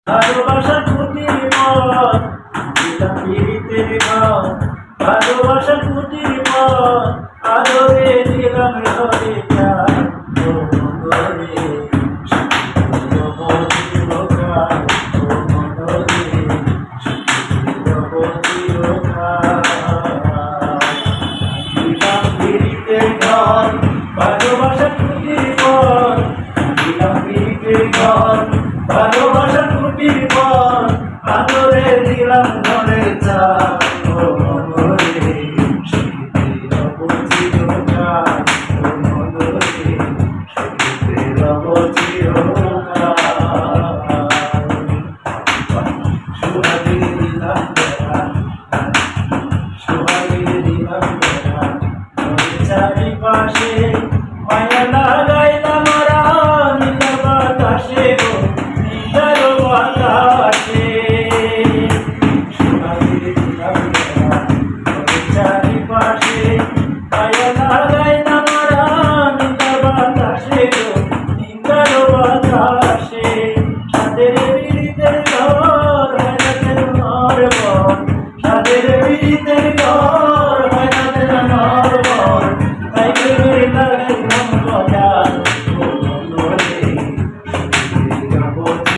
ভালোবাসার কুটির পথ দিলাম পিরিতের ঘর ভালোবাসার কুটির পথ আদরে দিলাম ঘরে যাই ও মনরে ভালোবাসার কুটির পথ দিলাম পিরিতের ঘর ভালোবাসার কুটির পথ আদরে দিলাম ঘরে চা